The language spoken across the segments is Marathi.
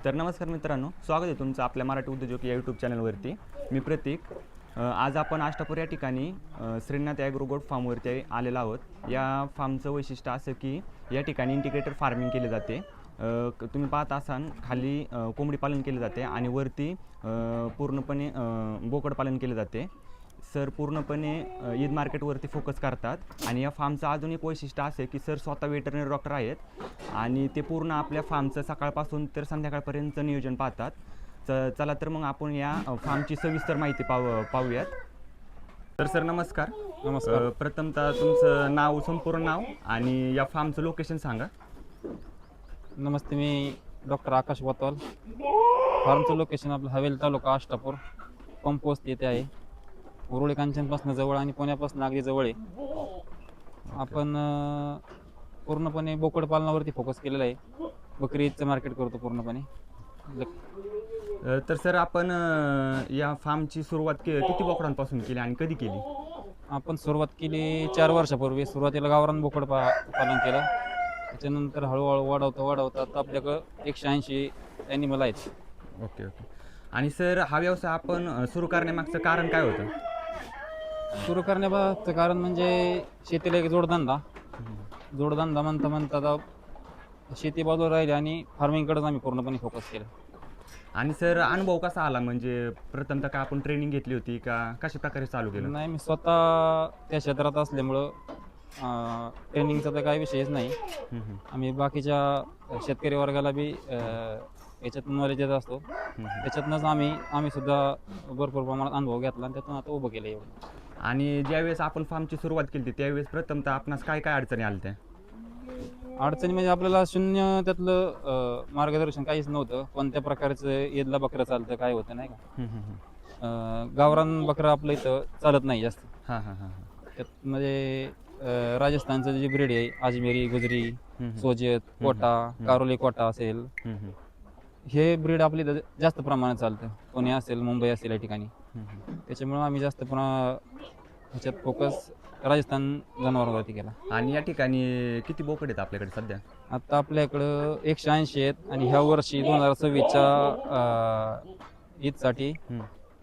तर नमस्कार मित्रांनो, स्वागत आहे तुमचं आपल्या मराठी उद्योजक या यूट्यूब चॅनलवरती. मी प्रतीक. आज आपण आष्टापूर या ठिकाणी श्रीनाथ ॲग्रो गोट फार्मवरती आलेलो आहोत. या फार्मचं वैशिष्ट्य असं की या ठिकाणी इंटिग्रेटेड फार्मिंग केले जाते. तुम्ही पाहत असाल खाली कोंबडी पालन केले जाते आणि वरती पूर्णपणे बोकड पालन केले जाते. सर पूर्णपणे ईद मार्केटवरती फोकस करतात आणि या फार्मचं अजून एक वैशिष्ट्य असं आहे की सर स्वतः वेटरनरी डॉक्टर आहेत आणि ते पूर्ण आपल्या फार्मचं सकाळपासून तर संध्याकाळपर्यंतचं नियोजन पाहतात. चला तर मग आपण या फार्मची सविस्तर माहिती पाहूयात. तर सर नमस्कार. नमस्कार. प्रथमतः तुमचं नाव, संपूर्ण नाव आणि या फार्मचं लोकेशन सांगा. नमस्ते, मी डॉक्टर आकाश वातवाल. फार्मचं लोकेशन आपलं हवेली तालुका आष्टापूर पंपोस्ट येथे आहे. उरुळी कांचनपासून जवळ आणि पुण्यापासून अगदी जवळ आहे. आपण पूर्णपणे बोकड पालनावरती फोकस केलेला आहे. बकरी ईदचं मार्केट करतो पूर्णपणे. तर सर आपण या फार्मची सुरुवात किती बोकडांपासून केली आणि कधी केली? आपण सुरुवात केली 4 वर्षापूर्वी. सुरुवातीला गावरान बोकड पालन केलं. त्याच्यानंतर हळूहळू वाढवता आता आपल्याकडं 180 ॲनिमल आहेत. ओके. आणि सर हा व्यवसाय आपण सुरू करण्यामागचं कारण काय होतं? सुरू करण्याचं कारण म्हणजे शेतीला एक जोडधंदा म्हणता आता शेती बाजूला राहिली आणि फार्मिंगकडेच आम्ही पूर्णपणे फोकस केलं. आणि सर अनुभव कसा आला, म्हणजे प्रथमतः का आपण ट्रेनिंग घेतली होती का कशा प्रकारे चालू केलं? नाही, मी स्वतः त्या क्षेत्रात असल्यामुळं ट्रेनिंगचा तर काही विषयच नाही. आम्ही बाकीच्या शेतकरी वर्गाला बी याच्यातून नॉलेज देत असतो. त्याच्यातूनच आम्ही सुद्धा भरपूर प्रमाणात अनुभव घेतला आणि त्यातून आता उभं केलं एवढं. आणि ज्यावेळेस आपण फार्मची सुरुवात केली होती त्यावेळेस प्रथमतः आपणास काय काय अडचणी आल्या त्या? अडचणी म्हणजे आपल्याला शून्य त्यातलं मार्गदर्शन काहीच नव्हतं. कोणत्या प्रकारचं ईदला बकरं चालतं, काय होतं नाही का. गावरान बकरं आपलं इथं चालत नाही जास्त. त्यात म्हणजे राजस्थानचं जे ब्रीड आहे, अजमेरी, गुजरी, सोजत, कोटा, कारोली कोटा असेल, हे ब्रीड आपली इथं जास्त प्रमाणात चालतं. पुणे असेल, मुंबई असेल या ठिकाणी. त्याच्यामुळं आम्ही जास्त ह्याच्यात फोकस राजस्थान जनावरांवरती केला. आणि या ठिकाणी किती बोकड आहेत आपल्याकडे सध्या? आता आपल्याकडं 180 आहेत आणि ह्या वर्षी 2026च्या ईदसाठी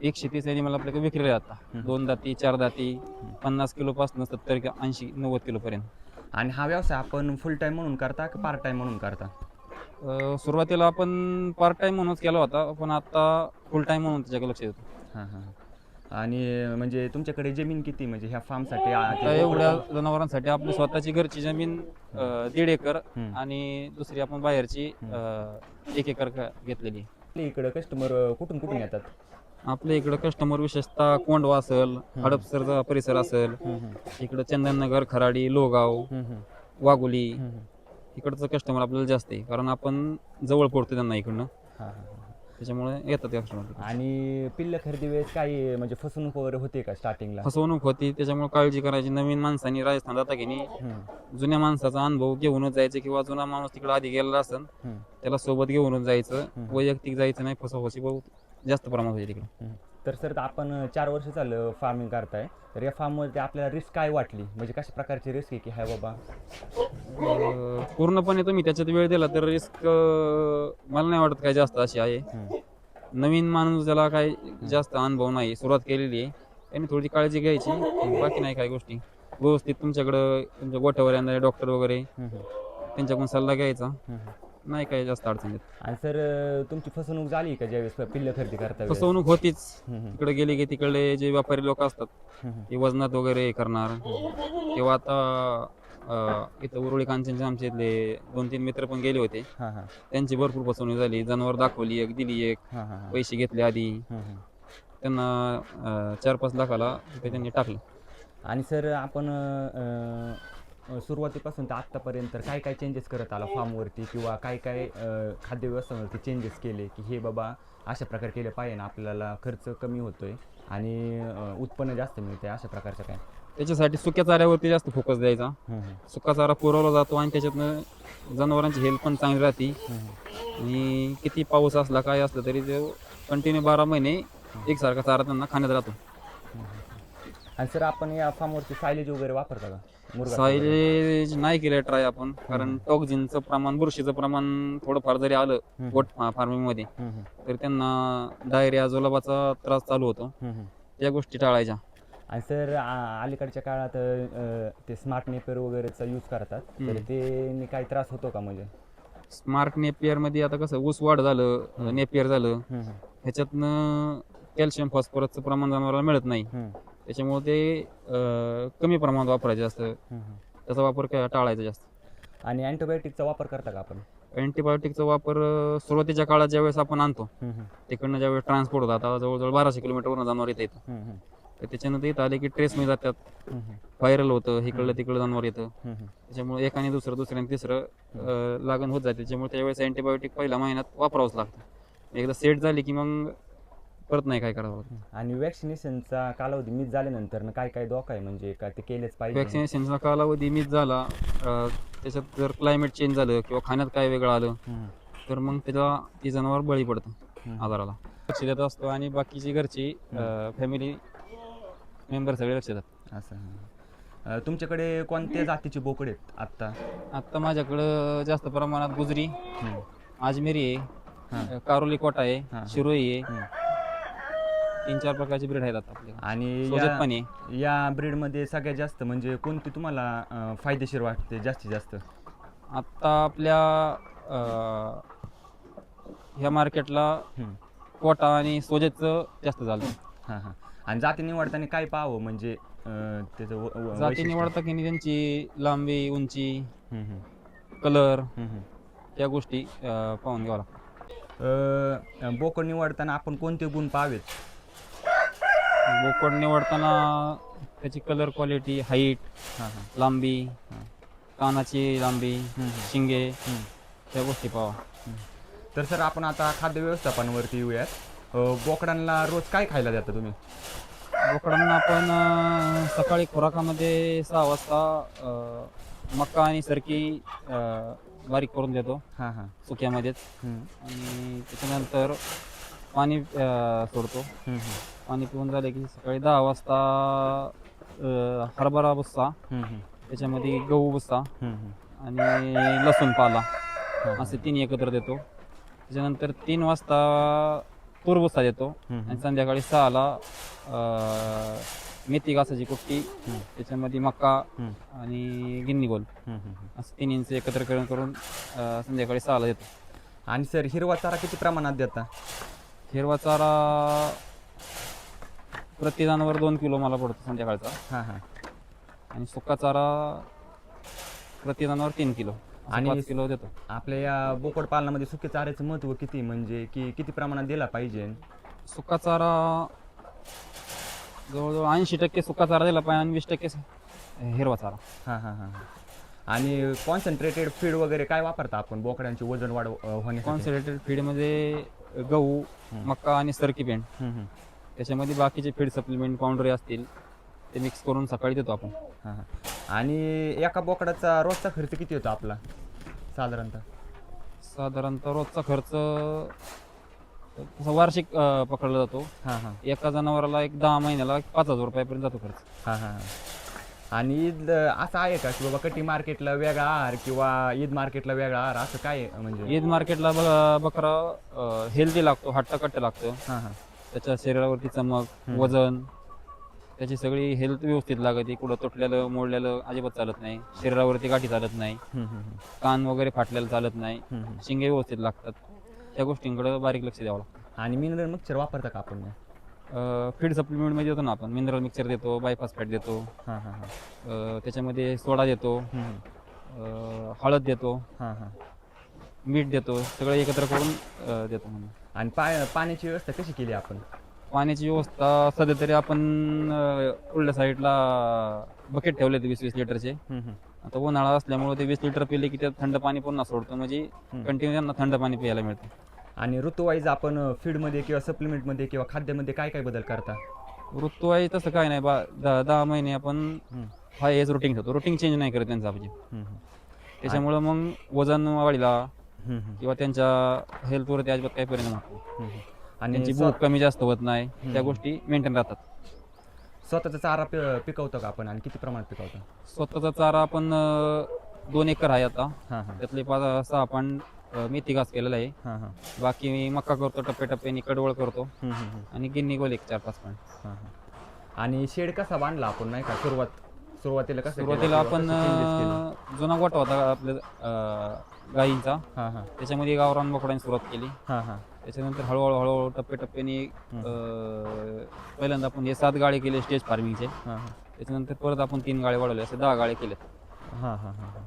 130 ॲनिमल आपल्याकडे विक्रीला जातात. 2 दाती, 4 दाती, 50 किलोपासून 70, 80, 90 किलोपर्यंत. आणि हा व्यवसाय आपण फुल टाईम म्हणून करता की पार्ट टाईम म्हणून करता? सुरुवातीला आपण पार्ट टाईम म्हणूनच केला होता, पण आता फुल टाईम म्हणून त्याच्याकडे लक्ष देतो. आणि म्हणजे तुमच्याकडे जमीन किती, म्हणजे ह्या फार्मसाठी? एवढ्या जनावरांसाठी आपली स्वतःची घरची जमीन 1.5 एकर आणि दुसरी आपण बाहेरची 1 एकर घेतलेली. इकडे कस्टमर कुठून कुठून येतात? आपल्या इकडं कस्टमर विशेषतः कोंडवा असेल, हडपसरचा परिसर असेल, इकडं चंदननगर, खराडी, लोहगाव, वाघोली, इकडचं कस्टमर आपल्याला जास्त आहे, कारण आपण जवळ पडतो त्यांना इकडनं. त्याच्यामुळे येतात कस्टमर. आणि पिल्ल खरेदी वेळेस काही म्हणजे फसवणूक वगैरे होते का स्टार्टिंगला? फसवणूक होती, त्याच्यामुळे काळजी करायची. नवीन माणसांनी राजस्थान जाता की नाही, जुन्या माणसाचा अनुभव घेऊनच जायचं, किंवा जुना माणूस तिकडे आधी गेलेला असेल त्याला सोबत घेऊनच जायचं. वैयक्तिक जायचं नाही. फसवशी बहुत जास्त प्रमाणात होती तिकडे. तर सर आपण 4 वर्ष झालं फार्मिंग करताय, तर या फार्ममध्ये आपल्याला रिस्क काय वाटली, म्हणजे कशा प्रकारची रिस्क आहे की हाय बाबा? पूर्णपणे तुम्ही त्याच्यात वेळ दिला तर रिस्क मला नाही वाटत काय जास्त अशी आहे. नवीन माणूस ज्याला काय जास्त अनुभव नाही, सुरुवात केलेली आहे, त्यांनी थोडी काळजी घ्यायची. बाकी नाही काय गोष्टी. व्यवस्थित तुमच्याकडं तुमच्या गोठ्यावर येणारे डॉक्टर वगैरे त्यांच्याकडून सल्ला घ्यायचा. नाही काय जास्त अडचण येत. आणि सर तुमची फसवणूक झाली का ज्यावेळेस पिल्ल खरेदी करता? फसवणूक होतीच. तिकडे गेले की तिकडे जे व्यापारी लोक असतात ते वजनात वगैरे करणार, किंवा आता इथं उरुळी कांचनचे आमचे इथले 2-3 मित्र पण गेले होते. त्यांची भरपूर फसवणूक झाली. जनावर दाखवली एक, दिली एक, पैसे घेतले आधी, त्यांना 4-5 लाखाला त्यांनी टाकलं. आणि सर आपण सुरुवातीपासून तर आत्तापर्यंत काय काय चेंजेस करत आला फार्मवरती, किंवा काय काय खाद्य व्यवस्थापनावरती चेंजेस केले की हे बाबा अशा प्रकारे केलं पाहिजे ना, आपल्याला खर्च कमी होतोय आणि उत्पन्न जास्त मिळतंय, अशा प्रकारचं काय? त्याच्यासाठी सुक्या चाऱ्यावरती जास्त फोकस द्यायचा. सुका चारा पुरवला जातो आणि त्याच्यातनं जनावरांची हेल्थ पण चांगली राहते. आणि किती पाऊस असला काय असलं तरी ते कंटिन्यू 12 महिने एकसारखा चारा त्यांना खाण्यात राहतो. आणि सर आपण या फार्मवरती सायलेज वगैरे वापरता का मुरघास वगैरे? सायलेज नाही केलं ट्राय आपण, कारण टॉक्झिनचं प्रमाण, बुरशीचं प्रमाण थोडंफार जरी आलं गोट फार्मिंग मध्ये, तर त्यांना डायरिया, जुलाबाचा त्रास चालू होतो. त्या गोष्टी टाळायच्या. आणि सर अलीकडच्या काळात ते स्मार्ट नेपर वगैरेचा यूज करतात, तर ते काही त्रास होतो का म्हणजे? स्मार्ट नेपियर मध्ये आता कसं ऊस वाढ झालं, नेपियर झालं, ह्याच्यातनं कॅल्शियम फॉस्फरसचं प्रमाण जनावराला मिळत नाही. त्याच्यामुळे ते कमी प्रमाणात वापरायचे असतं. त्याचा वापर टाळायचा जास्त. आणि अँटीबायोटिकचा वापर करता का आपण? अँटीबायोटिकचा वापर सुरुवातीच्या काळात ज्यावेळेस आपण आणतो, तिकडनं ज्यावेळेस ट्रान्सपोर्ट होतात, आता जवळजवळ 1200 किलोमीटरवरून जनावर येतं. तर त्याच्यानंतर इथं आले की ट्रेसमध्ये जातात, व्हायरल होतं, इकडलं तिकडलं जनावर येतं. त्याच्यामुळे एकाने दुसरं, दुसऱ्याने तिसरं लागण होत जाते. त्याच्यामुळे त्यावेळेस अँटीबायोटिक पहिल्या महिन्यात वापरावंच लागतं. एकदा सेट झाली की मग परत नाही काय करावं. आणि वॅक्सिनेशनचा कालावधी मिस झाल्यानंतर काय काय धोका आहे, म्हणजे काय ते केलेच पाहिजे? वॅक्सिनेशनचा कालावधी मिस झाला, त्याच्यात जर क्लायमेट चेंज झालं किंवा खाण्यात काय वेगळं आलं, तर मग त्याला ती जनावर बळी पडतं आजाराला. लक्ष देत असतो आणि बाकीची घरची फॅमिली मेंबर सगळे लक्ष देतात. असं तुमच्याकडे कोणत्या जातीची बोकड आहेत आत्ता? आत्ता माझ्याकडं जास्त प्रमाणात गुजरी, आजमेरी आहे, कारोली कोटा आहे, शिरोई आहे, 3-4 प्रकारची ब्रीड आहेत आता आपल्याकडे. आणि या ब्रीडमध्ये सगळ्यात जास्त म्हणजे कोणती तुम्हाला फायदेशीर वाटते जास्तीत जास्त? आत्ता आपल्या ह्या मार्केटला कोटा आणि सोजेचं जास्त झालं. हां हां. आणि जाती निवडताना काय पाहावं, म्हणजे त्याचं जाती निवडता की त्यांची लांबी, उंची, कलर, या गोष्टी पाहून घ्यावं लागतं. बोकड निवडताना आपण कोणते गुण पाहावेत? बोकड निवडताना त्याची कलर क्वालिटी, हाईट, लांबी, कानाची लांबी, शिंगे, त्या गोष्टी पाहा. तर सर आपण आता खाद्य व्यवस्थापनावरती येऊयात. बोकडांना रोज काय खायला देता तुम्ही? बोकडांना आपण सकाळी खुराकामध्ये 6 वाजता मका आणि सरकी बारीक करून देतो सुक्यामध्येच. आणि त्याच्यानंतर पाणी सोडतो. पाणी पिऊन झाले की सकाळी 10 वाजता हरभरा भुस्सा, त्याच्यामध्ये गहू भुस्सा आणि लसूण पाला, असे 3 एकत्र देतो. त्याच्यानंतर 3 वाजता तूर भुस्सा देतो आणि संध्याकाळी 6ला मेथी घासाची कुट्टी, त्याच्यामध्ये मका आणि गिन्नी गोल, असं 3 इंच एकत्र करून संध्याकाळी 6ला देतो. आणि सर हिरवा चारा किती प्रमाणात देता? हिरवा चारा प्रति जनावर 2 किलो मला पडतो संध्याकाळचा. आणि सुका चारा प्रति जनावर 3 किलो आणि 5 किलो देतो. आपल्या या बोकड पालनामध्ये सुके चाऱ्याचं महत्त्व किती, म्हणजे किती प्रमाणात दिला पाहिजे? सुका चारा जवळजवळ 80% सुका चारा दिला पाहिजे आणि 20% हिरवा चारा. आणि कॉन्सन्ट्रेटेड फीड वगैरे काय वापरता आपण बोकड्यांचे वजन वाढ होण्यासाठी? कॉन्सन्ट्रेटेड फीडमध्ये गहू, मका आणि सरकी पेंड, त्याच्यामध्ये बाकीचे फीड सप्लिमेंट पावडर असतील ते मिक्स करून सकाळी देतो आपण. आणि एका बोकडाचा रोजचा खर्च किती होतो आपला साधारणतः? साधारणतः रोजचा खर्च वार्षिक पकडला जातो. एका जनावराला 10 महिन्याला 5,000 रुपयापर्यंत जातो खर्च. आणि ईद असं आहे का की बाबा कटी मार्केटला वेगळा आहार किंवा ईद मार्केटला वेगळा आहार, असं काय म्हणजे? ईद मार्केटला बकरा हेल्दी लागतो, हट्टकट्ट लागतो. त्याच्या शरीरावरती चमक, वजन, त्याची सगळी हेल्थ व्यवस्थित लागते. कुठं तुटलेलं मोडलेलं अजिबात चालत नाही, शरीरावरती गाठी चालत नाही, कान वगैरे फाटलेलं चालत नाही, शिंगे व्यवस्थित लागतात. त्या गोष्टींकडे बारीक लक्ष द्यावं लागतं. आणि मिनरल मिक्सचर वापरता का आपण? फीड सप्लिमेंटमध्ये देतो ना आपण, मिनरल मिक्सचर देतो, बायपास फॅट देतो, त्याच्यामध्ये सोडा देतो, हळद देतो, मीठ देतो, सगळं एकत्र करून देतो. आणि पाण्याची व्यवस्था कशी केली आपण? पाण्याची व्यवस्था सध्या तरी आपण उलट्या साईडला बकेट ठेवले ते 20-20 लिटरचे. आता उन्हाळा असल्यामुळे ते 20 लिटर पिले की त्यात थंड पाणी पुन्हा सोडतो, म्हणजे कंटिन्यू त्यांना थंड पाणी प्यायला मिळतं. आणि ऋतूवाईज आपण फीडमध्ये किंवा सप्लिमेंटमध्ये किंवा खाद्यामध्ये काय काय बदल करता? ऋतूवाईज तसं काय नाही, 10 महिने आपण हेच रुटीन ठेवतो, रुटीन चेंज नाही करत त्यांचं आपण. त्याच्यामुळं मग वजन वाढीला किंवा त्यांच्या हेल्थवरती अजिबात काही परिणाम होतो आणि त्यांची भूक कमी जास्त होत नाही, त्या गोष्टी मेंटेन राहतात. स्वतःचा चारा पिकवतो का आपण आणि किती प्रमाणात पिकवतो? स्वतःचा चारा आपण 2 एकर आहे आता. हां हां त्यातले 5-6 आपण मेथी घास केलेला आहे. हां हां बाकी मी मक्का करतो, टप्प्याटप्प्याने कडवळ करतो आणि गिन्नी गोल एक 4-5 पण. हां हां. आणि शेड कसा बांधला आपण नाही का सुरुवातीला कसं केलं सुरुवातीला किंवा आपण कसं changes केलं? जुना गोठा होता आपल्या गाईंचा. हां हां त्याच्यामध्ये गावरान बोकडांनी सुरुवात केली. हां हां त्याच्यानंतर हळूहळू टप्प्याटप्प्याने पहिल्यांदा आपण हे 7 गाळे केले स्टेज फार्मिंगचे. हां हां त्याच्यानंतर परत आपण 3 गाळे वाढवले, असे 10 गाळे केलेत. हां हां हां हां.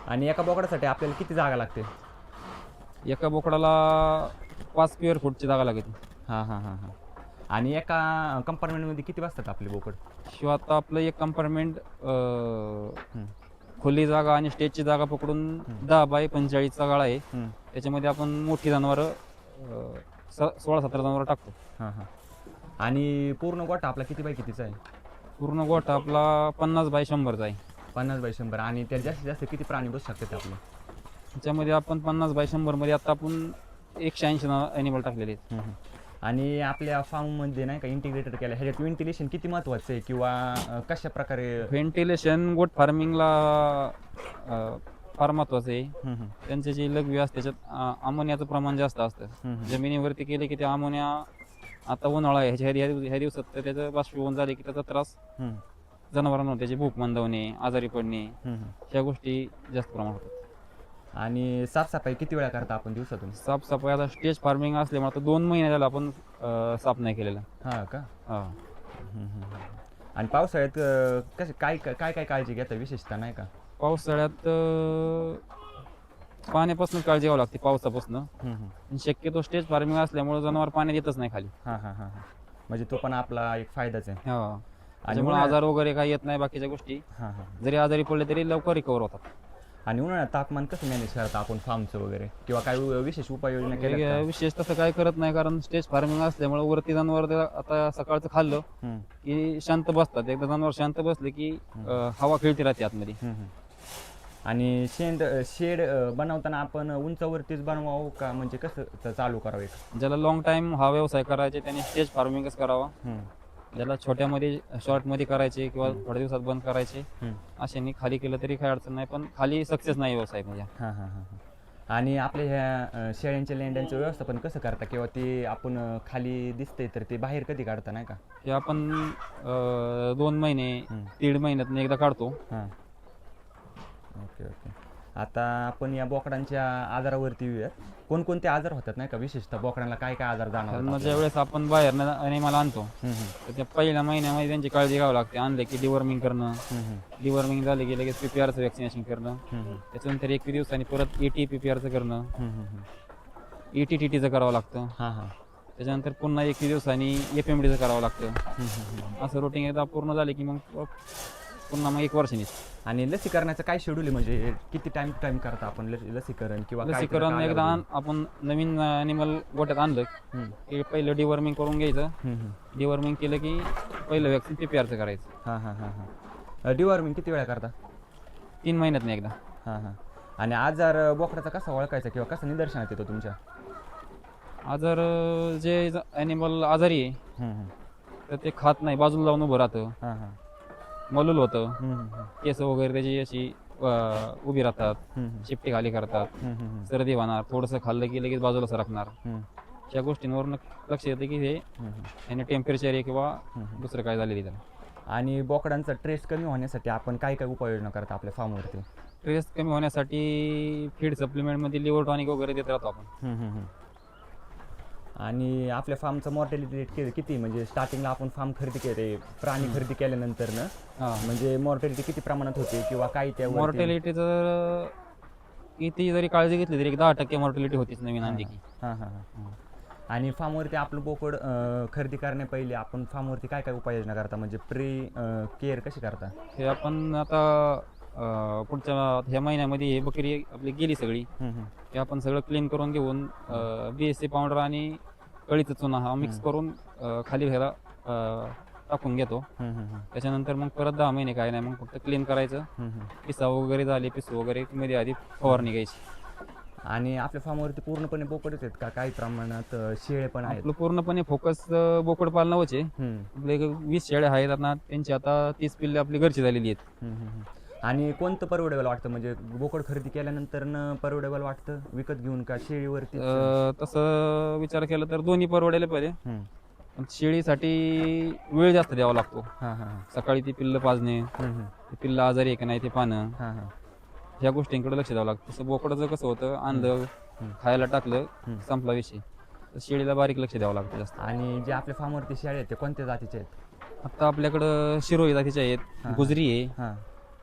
आणि एका बोकडासाठी आपल्याला किती जागा लागते? एका बोकडाला 5 स्क्वेअर फूटची जागा लागते. हां हां हां हां. आणि एका कंपार्टमेंटमध्ये किती बसतात आपले बोकड? शिवाय आता आपलं एक कंपार्टमेंट हं, खुली जागा आणि स्टेजची जागा पकडून 10 बाय 45चा गाळा आहे. हं. त्याच्यामध्ये आपण मोठी जनावरं 16-17 जनावरं टाकतो. हां हां. आणि पूर्ण गोठा आपला किती बाय कितीचा आहे? पूर्ण गोठा आपला 50 बाय 100चा आहे. 50 बाय 100. आणि त्याला जास्तीत जास्त किती प्राणी बसू शकतात आपले? त्याच्यामध्ये आपण 50 बाय 100 मध्ये आता आपण 180 ॲनिमल टाकलेले आहेत. हं, हं. आणि आपल्या फार्ममध्ये नाही का इंटिग्रेटेड केलं, ह्याच्यात व्हेंटिलेशन किती महत्त्वाचं आहे किंवा कशा प्रकारे? व्हेंटिलेशन गोट फार्मिंगला फार महत्वाचं आहे. हं, हं. त्यांचे जे लघवी असते त्याच्यात अमोनियाचं प्रमाण जास्त असतं. हं, हं. जमिनीवरती केले की ते अमोनिया, आता उन्हाळा आहे ह्या दिवसात तर त्याचं बाष्पीभवन झाले की त्याचा त्रास हं, जनावरांना होतो. त्याची भूक मंदावणे, आजारी पडणे, हं, हं. ह्या गोष्टी जास्त प्रमाणात होतात. आणि साफसफाई किती वेळा करता आपण दिवसातून? साफसफाई आता स्टेज फार्मिंग असल्यामुळे आता 2 महिने झाला आपण साफ नाही केलेला. हां का? हा. हं, हं, हं. आणि पावसाळ्यात कसे काय काय काय काळजी घेता विशेषतः नाही का? पावसाळ्यात पाण्यापासून काळजी घ्यावी लागते, पावसापासून. हं, हं. शक्यतो स्टेज फार्मिंग असल्यामुळे जनावर पाणी देतच नाही खाली. हां हां हां हां. म्हणजे तो पण आपला एक फायदाच आहे. हा. आणि त्याच्यामुळे आजार वगैरे काही येत नाही, बाकीच्या गोष्टी हां हां. जरी आजारी पडले तरी लवकर रिकवर होतात. आणि उन्हाळ्यात तापमान कसं मॅनेज करता आपण फार्मचं वगैरे किंवा काही विशेष उपाययोजना केल्या का? विशेष तसं काय करत नाही, कारण स्टेज फार्मिंग असल्यामुळे वरती जनावर आता सकाळचं खाल्लं हं, की शांत बसतात. एकदा जनावर शांत बसले की हवा खेळती राहते आतमध्ये. हं, हं. आणि शेड बनवताना आपण उंचावरतीच बनवावं का म्हणजे कसं चालू करावं एक? ज्याला लॉंग टाइम हा व्यवसाय करायचे त्याने स्टेज फार्मिंगच करावा. हं, ज्याला छोट्यामध्ये शॉर्टमध्ये करायचे किंवा थोड्या दिवसात बंद करायचे, हं. अशाने खाली केलं तरी काही अडचण नाही, पण खाली सक्सेस नाही व्यवसाय म्हणजे. हां हां हां हां. आणि आपल्या ह्या शेळ्यांच्या लेंड्यांचं व्यवस्थापन कसं करता किंवा ते आपण खाली दिसतंय तर ते बाहेर कधी काढता नाही का? हे आपण 2 महिने, हं. 1.5 महिन्यात एकदा काढतो. हां. Okay okay. आता आपण या बोकडांच्या आजारावरती येऊया. कोणकोणते आजार होतात नाही का, विशेषतः बोकडांना काय काय आजार कारण जाणवतात? ज्या वेळेस आपण बाहेरनं ॲनिमल आणतो हं, हं. तर त्या पहिल्या महिन्यामध्ये त्यांची काळजी घ्यावी लागते. आणले की डिवर्मिंग करणं, हं, हं. डिवर्मिंग झाले की लगेच PPRचं वॅक्सिनेशन करणं, हं, हं. त्याच्यानंतर 21 दिवसांनी परत ET PPRचं करणं, हं, हं, हं. ET-TTचं करावं लागतं. हां हां. त्याच्यानंतर पुन्हा 21 दिवसांनी FMDचं करावं लागतं. हं, हं, हं. असं रुटीन एकदा पूर्ण झाले की मग पुन्हा मग 1 वर्षांनीच. आणि लसीकरणाचं काय शेड्यूल आहे म्हणजे किती टाइम करता आपण लसीकरण किंवा काय त्याचा लसीकरण एकदा कालावधी? आपण नवीन ॲनिमल गोठ्यात आणलं हं, की पहिलं डिवर्मिंग करून घ्यायचं. हं, हं. डिवर्मिंग केलं की पहिलं वॅक्सिन PPRचं करायचं. हां हां हां हां. डिवॉर्मिंग किती वेळा करता? 3 महिन्यात एकदा. हां हां. आणि आजार बोकडाचा कसा ओळखायचा किंवा कसा निदर्शनात येतो तुमच्या? आजार जे ॲनिमल आजारी आहे हं, हं. तर ते खात नाही, बाजूला जाऊन उभं राहतं, हां हां. मलूल होतं, हं, हं, हं. केस वगैरे त्याची अशी उभी राहतात, हं, हं. चिपटी खाली करतात, हं, हं, हं. सर्दी होणार, थोडंसं खाल्लं की लगेच बाजूला सरकणार. हं, या गोष्टींवर लक्ष येतं की हे हं, हं. याने टेम्परेचर आहे किंवा हं, हं. दुसरं काय झालेलं त्याला. आणि बोकडांचा ट्रेस कमी होण्यासाठी आपण काय काय उपाययोजना करता आपल्या फार्मवरती? स्ट्रेस कमी होण्यासाठी फीड सप्लिमेंटमध्ये लिव्हर टॉनिक वगैरे देत राहतो आपण. हं, हं, हं. आणि आपल्या फार्मचं मॉर्टॅलिटी रेट किती म्हणजे स्टार्टिंगला आपण फार्म खरेदी केले, प्राणी खरेदी केल्यानंतर ना हां. म्हणजे मॉर्टॅलिटी किती प्रमाणात होते किंवा काय त्या मॉर्टॅलिटी जर किती जरी काळजी घेतली तरी एक 10% मॉर्टॅलिटी होतीच नवीन आणली की. हां हां हां. आणि फार्मवरती आपलं बोकड खरेदी करण्या पहिले आपण फार्मवरती काय काय उपाययोजना करता म्हणजे केअर कशी करता? हे आपण आता पुढच्या ह्या महिन्यामध्ये हे बकरी आपली गेली सगळी, हं, हं. हे आपण सगळं क्लीन करून घेऊन BSC पावडर आणि कळीचा चुना हा मिक्स करून खाली ह्याला टाकून घेतो. हं, हं, हं. त्याच्यानंतर मग परत 10 महिने काय नाही, मग फक्त क्लीन करायचं. हं, हं. पिसा वगैरे झाले, पिसू वगैरे मध्ये आधी फवारणी घ्यायची. आणि आपल्या फार्मवरती पूर्णपणे बोकडच आहेत का काही प्रमाणात शेळे पण आहेत? आपलं पूर्णपणे फोकस बोकड पालनावरच आहे. हम्म, आपले 20 शेळ्या आहेत आता, त्यांची आता 30 पिल्ले आपली घरची झालेली आहेत. हम्म, हम्म, हम्म. आणि कोणतं परवडेबल वाटतं, म्हणजे बोकड खरेदी केल्यानंतर परवडेबल वाटतं विकत घेऊन का शेळीवरती? तसं विचार केला तर दोन्ही परवडायला पाहिजे. पण शेळीसाठी वेळ जास्त द्यावा लागतो. हां हां सकाळी ती पिल्लं पाजणे, हां ते पिल्लं आजारी आहे का नाही ते पाहणं, हां हां ह्या गोष्टींकडे लक्ष द्यावं लागतं. तसं बोकडाचं कसं होतं, आणलं खायला टाकलं संपला विषय. तर शेळीला बारीक लक्ष द्यावं लागतं जास्त. आणि जे आपल्या फार्मवरती शेळ्या आहेत ते कोणत्या जातीचे आहेत? आता आपल्याकडं शिरोई जातीचे आहेत, गुजरी आहे, हां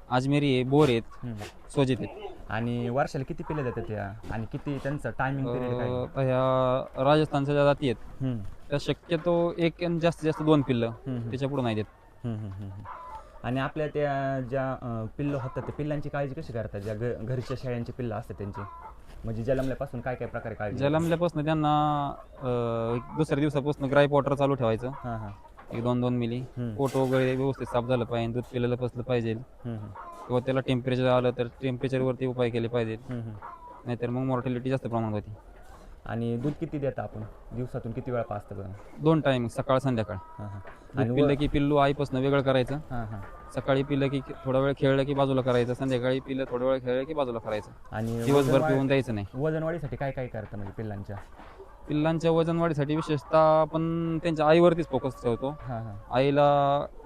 अजमेरी आहे, बोर आहेत, हम्म. सोजित आहेत. आणि वर्षाला किती पिल्ले देतात त्या आणि किती त्यांचं टायमिंग पिरियड काय? आता ह्या राजस्थानच्या ज्या जाती आहेत हम्म, त्या शक्यतो एक आणि जास्तीत जास्त 2 पिल्लं, त्याच्या पुढे नाही देत. हम्म, हम्म, हम्म. आणि आपल्या त्या ज्या पिल्लं होतात त्या पिल्लांची काळजी कशी करतात, ज्या घरच्या शेळ्यांची पिल्लं असतात त्यांची, म्हणजे जन्मल्यापासून काय काय प्रकारे काळजी घेतात? जन्मल्यापासून त्यांना दुसऱ्या दिवसापासून ग्राईप वॉटर चालू ठेवायचं, हां हां 1-2 मिली. पोट वगैरे व्यवस्थित साफ झालं पाहिजे, दूध पिलेलं पचलं पाहिजे, हम्म, हम्म, किंवा त्याला टेम्परेचर आलं तर टेम्परेचरवरती उपाय केले पाहिजे, हम्म, हम्म. नाहीतर मग मॉर्टॅलिटी जास्त प्रमाणात होती. आणि दूध किती देता आपण दिवसातून, किती वेळा पाजतं बघा? 2 टाइम, सकाळ संध्याकाळ. हां हां दूध पिल्लं की पिल्लू आईपासून वेगळं करायचं, हां हां सकाळी पिल्लं की थोडा वेळ खेळलं की बाजूला करायचं, संध्याकाळी पिल्लं थोडा वेळ खेळलं की बाजूला करायचं. आणि दिवसभर पिऊन द्यायचं नाही. वजन वाढीसाठी काय काय करतं म्हणजे पिल्लांच्या? पिल्लांच्या वजन वाढीसाठी विशेषतः आपण त्यांच्या आईवरतीच फोकस ठेवतो. हां हां आईला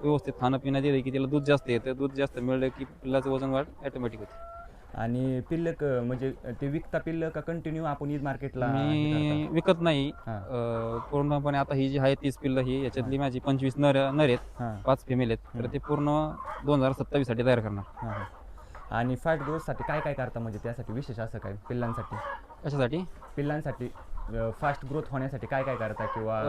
व्यवस्थित खाणं पिणं दिलं की तिला दूध जास्त येतं, दूध जास्त मिळलं की पिल्लाचं वजन वाढ ऑटोमॅटिक होते. आणि पिल्लं म्हणजे ते विकता पिल्लं का कंटिन्यू आपण ईद मार्केटला मी विकत नाही. हां पूर्णपणे आता ही जी आहे 30 पिल्लं, ही याच्यातली माझी 25 नर आहेत, हां 5 फिमेल आहेत, तर ते पूर्ण 2027 साठी तयार करणार. हां हां. आणि फॅट ग्रोथसाठी काय काय करता, म्हणजे त्यासाठी विशेष असं काय पिल्लांसाठी? कशासाठी? पिल्लांसाठी फास्ट ग्रोथ होण्यासाठी काय काय करता किंवा?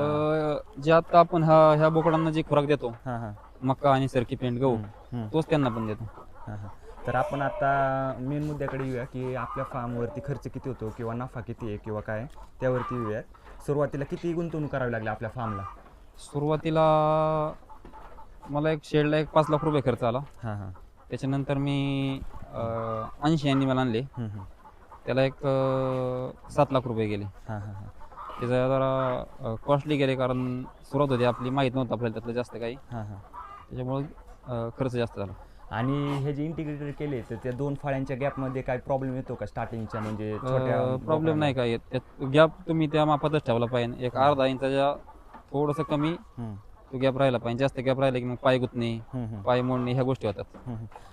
जे आता आपण ह्या बोकडांना जे खुराक देतो, हां हां मका आणि सरकी पेंट गहू, हम्म. तोच त्यांना पण देतो. हां हां. तर आपण आता मेन मुद्द्याकडे येऊया की आपल्या फार्मवरती खर्च किती होतो किंवा नफा किती आहे किंवा काय, त्यावरती येऊया. सुरुवातीला किती गुंतवणूक करावी लागली आपल्या फार्मला? सुरुवातीला मला एक शेडला 5 लाख रुपये खर्च आला. हां हां त्याच्यानंतर मी 80 ॲनिमल आणले, त्याला एक 7 लाख रुपये गेले. हां हां हां त्याचा जरा कॉस्टली गेले, कारण सुरुवात होती आपली, माहीत नव्हतं आपल्याला त्यातलं जास्त काही, हां हां. त्याच्यामुळं खर्च जास्त झाला. आणि हे जे इंटिग्रेटेड केले तर त्या 2 फळ्यांच्या गॅपमध्ये काय प्रॉब्लेम येतो का स्टार्टिंगच्या, म्हणजे छोट्या प्रॉब्लेम नाही काय येत. त्यात गॅप तुम्ही त्या मापातच ठेवला पाहिजे. एक अर्धा इंचाच्या थोडंसं कमी तो गॅप राहिला पाहिजे. जास्त गॅप राहिला की मग पाय गुतणे, पाय मोडणे ह्या गोष्टी होतात.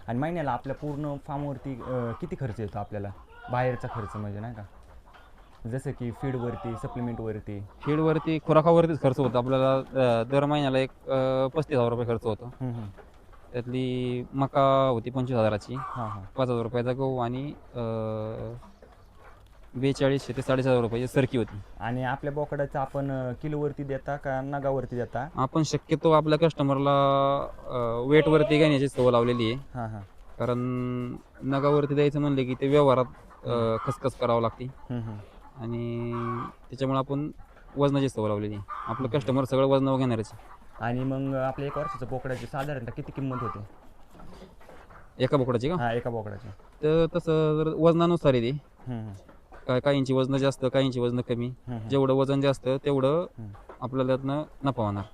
आणि महिन्याला आपल्या पूर्ण फार्मवरती किती खर्च येतो आपल्याला, बाहेरचा खर्च म्हणजे नाही का, जसं की फीडवरती, सप्लिमेंटवरती? फीडवरती, खुराकावरतीच खर्च होतो आपल्याला. दर महिन्याला एक 35,000 रुपये खर्च होतो. त्यातली मका होती 25,000ची, हां हां 5,000 रुपयाचा गहू आणि 4200 ते 4,500 रुपयाची सरकी होती. आणि आपल्या बोकडाचं आपण किलोवरती देता का नगावरती देता? आपण शक्यतो आपल्या कस्टमरला वेटवरती घेण्याची सवय लावलेली आहे. हां हां कारण नगावरती द्यायचं म्हणले की ते व्यवहारात खसखस करावं लागते, आणि त्याच्यामुळे आपण वजनाची सवय लावलेली आहे. आपलं कस्टमर सगळं वजनावर घेणारच आहे. आणि मग आपल्या 1 वर्षाच्या बोकडाची साधारणतः किती किंमत होते एका बोकडाची का? हां एका बोकडाची? तर तसं जर वजनानुसार आहे हम्म, ते, काहींची वजन जास्त, काहींची वजन कमी. जेवढं वजन जास्त तेवढं आपल्याला त्यातनं नफा होणार.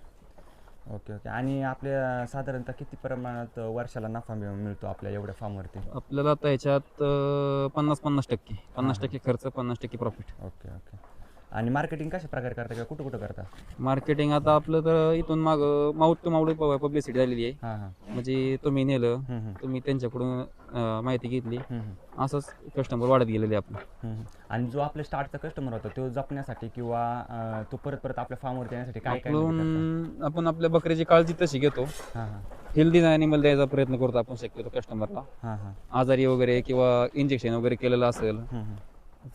Okay okay. आणि आपल्या साधारणतः किती प्रमाणात वर्षाला नफा मिळतो आपल्या एवढ्या फार्मवरती? आपल्याला आता ह्याच्यात 50-50%, 50% खर्च, 50% प्रॉफिट. Okay okay. आणि मार्केटिंग कशा प्रकारे करता किंवा कुठं कुठं करता? मार्केटिंग आता आपलं तर इथून माग माऊथ टू माऊथ पब्लिसिटी झालेली आहे. हां हां म्हणजे तुम्ही नेलं, तुम्ही त्यांच्याकडून माहिती घेतली, असंच कस्टमर वाढत गेलेले आपलं. आणि जो आपला स्टार्टचा कस्टमर होता तो जपण्यासाठी किंवा तो परत परत आपल्या फार्मवरती येण्यासाठी काय काय करता? आपण आपल्या बकरीची काळजी तशी घेतो. हां हां हेल्दी ॲनिमल द्यायचा प्रयत्न करतो आपण शक्यतो कस्टमरला. हां हां आजारी वगैरे किंवा इंजेक्शन वगैरे केलेलं असेल,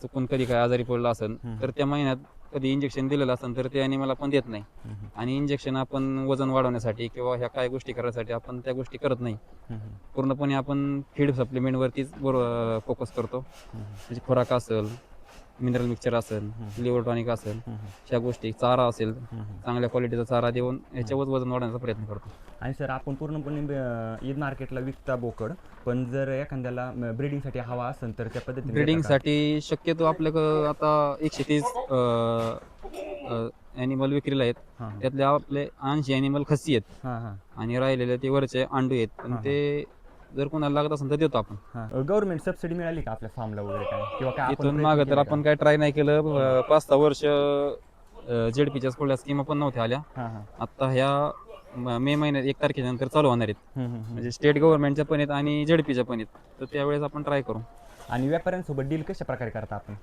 चुकून कधी काय आजारी पडलं असेल तर त्या महिन्यात कधी इंजेक्शन दिलेलं असेल तर ते ॲनिमल आपण देत नाही. आणि इंजेक्शन आपण वजन वाढवण्यासाठी किंवा ह्या काय गोष्टी करण्यासाठी आपण त्या गोष्टी करत नाही. पूर्णपणे आपण फीड सप्लिमेंटवरतीच फोकस करतो. त्याची खुराक असेल, मिनरल मिक्सचर असेल, लिव्हर टॉनिक असेल, ह्या गोष्टी चारा असेल, चांगल्या क्वालिटीचा चारा देऊन याच्यावर वजन वाढवण्याचा प्रयत्न करतो. आणि सर आपण पूर्णपणे ईद मार्केटला विकता बोकड, पण जर एखाद्याला ब्रीडिंगसाठी हवा असेल तर त्या पद्धतीने देता का? ब्रिडिंगसाठी शक्यतो आपल्याकडं आता 130 ॲनिमल विक्रीला आहेत. हां त्यातले आपले 80 ॲनिमल खस्सी आहेत हां हां आणि राहिलेले ते वरचे अंडू आहेत. पण ते जर कोणाला लागत असेल तर देतो आपण. हां गव्हर्नमेंट सबसिडी मिळाली का आपल्या फार्मला वगैरे काय, किंवा काय आपण इथून प्रयत्न मागं तर केले आपण काय ट्राय नाही केलं. 5-6 वर्ष जेडपीच्या कुठल्या स्कीमा पण नव्हत्या आल्या. का? हां हां आता ह्या मे महिन्यात 1 तारखेनंतर चालू होणार आहेत. हम्म, हम्म. म्हणजे स्टेट गव्हर्नमेंटच्या पण आहेत आणि जेडपीच्या पण आहेत. तर त्यावेळेस आपण ट्राय करू. आणि व्यापाऱ्यांसोबत डील कशा प्रकारे करता आपण?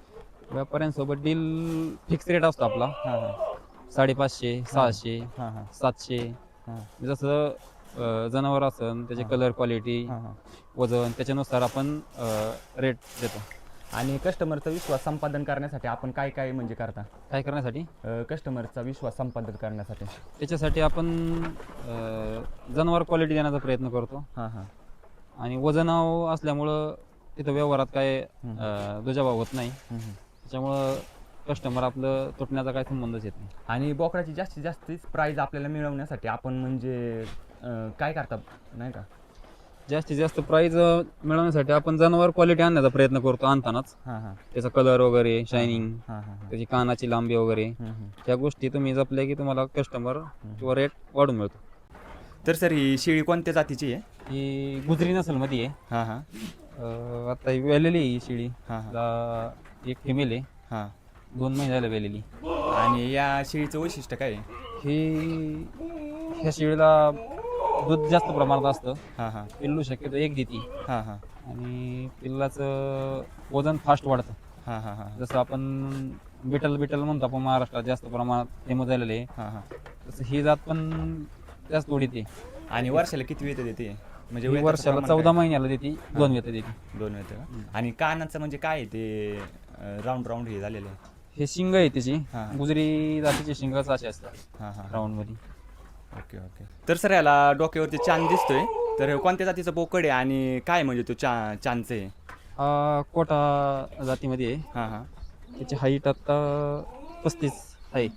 व्यापाऱ्यांसोबत डील फिक्स रेट असतो आपला, हां हां 550, 600, हां हां 700. हां जसं जनावर असेल त्याचे कलर क्वालिटी, हां हां. वजन त्याच्यानुसार आपण रेट देतो. आणि कस्टमरचा विश्वास संपादन करण्यासाठी आपण काय काय म्हणजे करता? काय करण्यासाठी? कस्टमरचा विश्वास संपादन करण्यासाठी. त्याच्यासाठी आपण जनावर क्वालिटी देण्याचा प्रयत्न करतो हां हां आणि वजनाव असल्यामुळं तिथं व्यवहारात काय दुजाभाव होत नाही. त्याच्यामुळं कस्टमर आपलं तुटण्याचा काही संबंधच येत नाही. आणि बोकडाची जास्तीत जास्त प्राईज आपल्याला मिळवण्यासाठी आपण म्हणजे काय करता नाही का? जास्तीत जास्त प्राईज मिळवण्यासाठी आपण जनावर क्वालिटी आणण्याचा प्रयत्न करतो आणतानाच. हां हां त्याचा कलर वगैरे, शायनिंग, हां हां हां त्याची कानाची लांबी वगैरे, ह्या गोष्टी तुम्ही जपल्या की तुम्हाला कस्टमर किंवा रेट वाढून मिळतो. तर सर ही शेळी कोणत्या जातीची आहे? ही गुजरी नसलमध्ये आहे. हां हां आता ही वेलेली आहे ही शेळी. हां हां ला एक फिमेल आहे, हां. 2 महिने झाले वेलेली. आणि या शेळीचं वैशिष्ट्य काय आहे? ही ह्या शेळीला दूध जास्त प्रमाणात असतं. हां हां पिल्लू शक्यतो एक देते हां हां आणि पिल्लाचं वजन फास्ट वाढतं. हां हां हां जसं आपण बिटल म्हणतो आपण महाराष्ट्रात जास्त प्रमाणात फेमस झालेले आहे, हां हां. तसं ही जात पण त्याच थोडी ती. आणि वर्षाला किती वेळ देते म्हणजे ही वेताचं वर्षाला प्रमाण 14 काय? महिन्याला देते, 2 वेत देते. 2 वेळ का? आणि कानाचं म्हणजे काय आहे ते राऊंड राऊंड हे झालेलं आहे? हे शिंग आहे त्याची, हां. गुजरी जातीची शिंगच असे असतात हां हां राऊंड मध्ये. Okay okay. तर सर याला डोक्यावरती चांद दिसतोय, तर कोणत्या जातीचं बोकड आहे आणि काय म्हणजे तो चांदचं आहे? हा कोटा जातीमध्ये आहे. हां हां त्याची हाईट आता 35 आहे.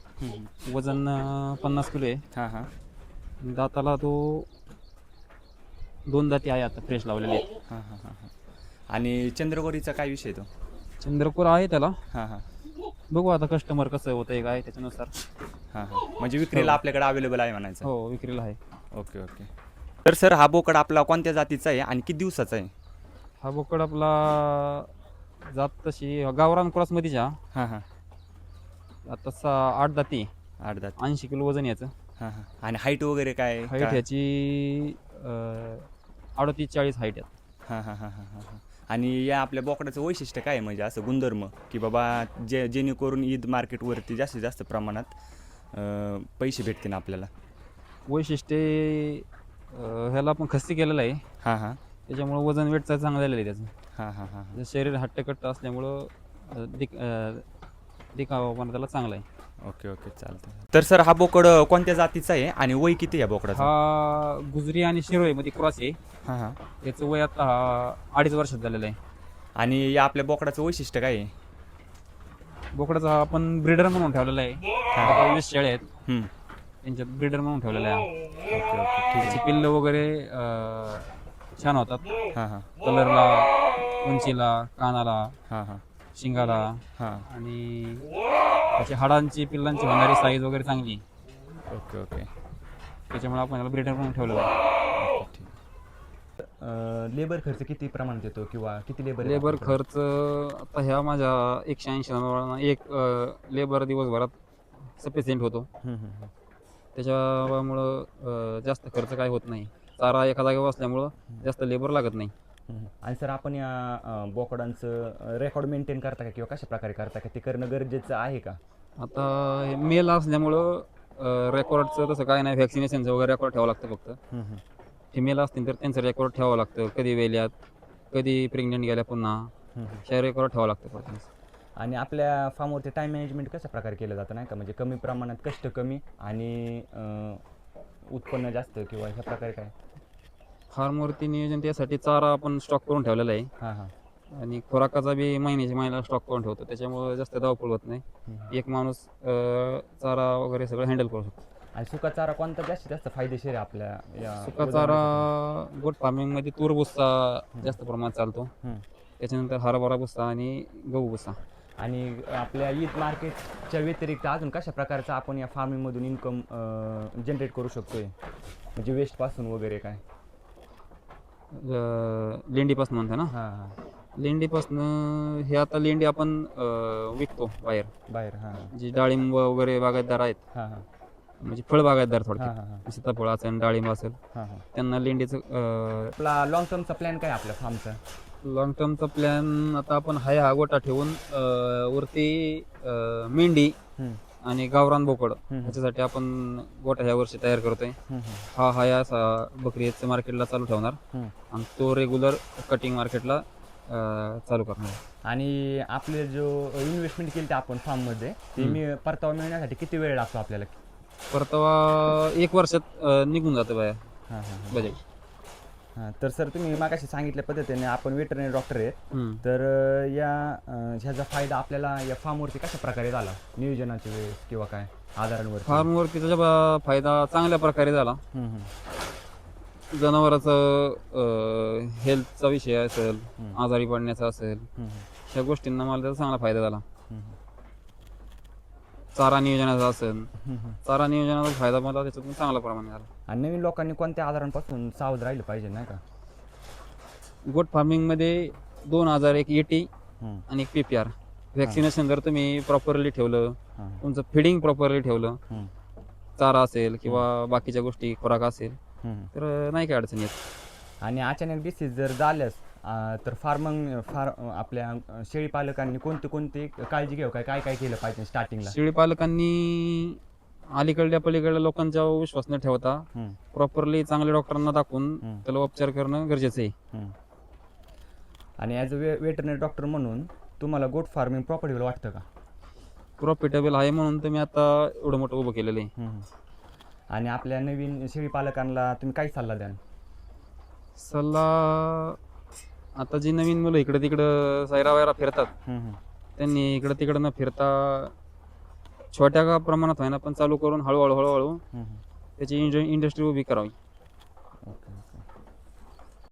वजन 50 किलो आहे. हां हां दाताला तो 2 दाती आहे आता फ्रेश लावलेले आहेत. हां हां हां हां. आणि चंद्रगौरीचा काय विषय तो? चंद्रकोर आहे त्याला. हां हां बघू आता कस्टमर कसं होतंय काय त्याच्यानुसार. हां हां. म्हणजे विक्रीला आपल्याकडे अवेलेबल आहे म्हणायचं? हो विक्रीला आहे. Okay okay. तर सर हा बोकड आपला कोणत्या जातीचा आहे आणि किती दिवसाचा आहे? हा बोकड आपला जात तशी गावरान क्रॉसमध्येच आहे. हां हां आता 8 दाती, 8 दात. 80 किलो वजन याचं. हां हां. आणि हाईट वगैरे काय? हाईट ह्याची 38-40 हाईट आहे. हां हां हां हां हां. आणि या आपल्या बोकडाचं वैशिष्ट्य काय आहे म्हणजे असं गुणधर्म, की बाबा जेणेकरून ईद मार्केटवरती जास्तीत जास्त प्रमाणात पैसे भेटतील आपल्याला? वैशिष्ट्य ह्याला आपण खस्ती केलेलं आहे, हां हां त्याच्यामुळं वजन वेटचं चांगलं झालेलं आहे त्याचं. हां हां हां हां. त्याचं शरीर हट्टकट्ट असल्यामुळं दिखावा पण त्याला चांगला आहे. ओके ओके चालतं. तर सर हा बोकड कोणत्या जातीचा आहे आणि वय किती आहे या बोकडाचं? हा गुजरी आणि शिरोळीमध्ये क्रॉस आहे. हां हां. याचं वय आता 2.5 वर्षात झालेलं आहे. आणि या आपल्या बोकडाचं वैशिष्ट्य काय आहे? बोकडाचा आपण ब्रीडर म्हणून ठेवलेला आहे. आता 20 शेळ्या आहेत, हं. त्यांच्यात ब्रीडर म्हणून ठेवलेला आहे. ओके ओके ठीक त्याची पिल्लं वगैरे छान होतात. आहे. हां हां कलरला, उंचीला, कानाला, हां हां शिंगाला हां. आणि त्याची हाडांची पिल्लांची होणारी साईज वगैरे चांगली. ओके ओके त्याच्यामुळे आपण याला ब्रीडर म्हणून ठेवलेलं आहे. ओके ठीक. लेबर खर्च किती प्रमाणात येतो किंवा किती लेबर लेबर खर्च आता ह्या माझ्या 180 जनावरांना एक लेबर दिवसभरात सफिशियंट होतो. त्याच्यामुळं जास्त खर्च काय होत नाही. चारा एका जागेवर असल्यामुळं जास्त लेबर लागत नाही. आणि सर आपण या बोकडांचं रेकॉर्ड मेंटेन करता का किंवा कशा प्रकारे करता का, ते करणं गरजेचं आहे का? आता मेल असल्यामुळं रेकॉर्डचं तसं काय नाही, व्हॅक्सिनेशनचं वगैरे रेकॉर्ड ठेवावं लागतं फक्त. फिमेल असतील तर त्यांचं रेकॉर्ड ठेवावं लागतं, कधी वेल्यात, कधी प्रेग्नंट गेल्या पुन्हा, ह्या रेकॉर्ड ठेवावं लागतं फक्त. आणि आपल्या फार्मवरती टाईम मॅनेजमेंट कशा प्रकारे केलं जातं नाही का, म्हणजे कमी प्रमाणात कष्ट कमी आणि उत्पन्न जास्त किंवा ह्या प्रकारे काय? फार्मवरती नियोजन त्यासाठी चारा आपण स्टॉक करून ठेवलेला आहे. हां हां आणि खुराकाचा बी महिन्याला स्टॉक करून ठेवतो, त्याच्यामुळे जास्त धावपळ होत नाही. एक माणूस चारा वगैरे सगळं हँडल करू शकतो. आणि सुका चारा कोणता जास्तीत जास्त फायदेशीर आहे आपल्या या सुका वजन चारा वाढीसाठी? गोट फार्मिंगमध्ये तूर भुस्सा जास्त प्रमाणात चालतो, हं. त्याच्यानंतर हरभरा भुस्सा आणि गहू भुस्सा. आणि आपल्या ईद मार्केटच्या व्यतिरिक्त अजून कशा प्रकारचं आपण या फार्मिंगमधून इन्कम जनरेट करू शकतोय, म्हणजे वेस्टपासून वगैरे काय? लेंडीपासून म्हणता ना? हां हां. लेंडीपासनं हे आता लेंडी आपण विकतो बाहेर. बाहेर. हां जे डाळिंब वगैरे बागायतदार आहेत, हां हां म्हणजे फळ बागायतदार हां थोडक्यात, हां हां सीताफळ असेल, डाळिंब असेल, हां हां. त्यांना लेंडीचं आपला लॉंग टर्मचा प्लॅन काय आहे आपल्या फार्मचा? लॉंग टर्मचा प्लॅन आता आपण हा गोटा ठेवून वरती मेंढी आणि गावरान बोकड ह्याच्यासाठी आपण गोटा ह्या वर्षी तयार करतोय. हा या बकरी मार्केटला चालू ठेवणार आणि तो रेग्युलर कटिंग मार्केटला चालू करणार. आणि आपले जो इन्व्हेस्टमेंट केली ते आपण फार्ममध्ये ते परतावा मिळण्यासाठी किती वेळ लागतो आपल्याला? परतावा 1 वर्षात निघून जातं बाया हां हां बजेट. हां. तर सर तुम्ही मागाशी सांगितल्या पद्धतीने आपण वेटरनरी डॉक्टर आहेत, तर ह्याचा फायदा आपल्याला या फार्मवरती कशा प्रकारे झाला, नियोजनाच्या वेळेस किंवा काय आजारांवर? फार्मवरती त्याचा फायदा चांगल्या प्रकारे झाला. जनावरांचं हेल्थचा विषय असेल, आजारी पडण्याचा असेल, ह्या गोष्टींना मला त्याचा चांगला फायदा झाला. चारा नियोजनाचा असेल, चारा नियोजनाचा फायदा मला त्याच्यातून चांगला प्रमाणे झाला. आणि नवीन लोकांनी कोणत्या आजारांपासून सावध राहिलं पाहिजे नाही का? गोट फार्मिंगमध्ये 2 आजार, एक ET आणि एक PPR. व्हॅक्सिनेशन जर तुम्ही प्रॉपरली ठेवलं, तुमचं फिडिंग प्रॉपरली ठेवलं, चारा असेल किंवा बाकीच्या गोष्टी खुराक असेल, तर नाही काय अडचण येत. आणि अचानक डिसीज जर झाल्यास तर आपल्या शेळीपालकांनी कोणती काळजी घ्यावी, काय काय केलं पाहिजे स्टार्टिंगला? शेळीपालकांनी अलीकडल्या पलीकडल्या लोकांचा विश्वास न ठेवता प्रॉपरली चांगल्या डॉक्टरांना दाखवून त्याला उपचार करणं गरजेचं आहे. आणि ॲज अ वेटरनरी डॉक्टर म्हणून तुम्हाला गोट फार्मिंग प्रॉफिटेबल वाटतं का? प्रॉफिटेबल आहे म्हणून तुम्ही आता एवढं मोठं उभं केलेलं आहे. आणि आपल्या नवीन शेळीपालकांना तुम्ही काय सल्ला द्याल? सल्ला, आता जी नवीन मुलं इकडं तिकडं सैरा वैरा फिरतात, त्यांनी इकडं तिकडं न फिरता छोट्या प्रमाणात व्हायना पण चालू करून हळूहळू त्याची इंडस्ट्री उभी करावी.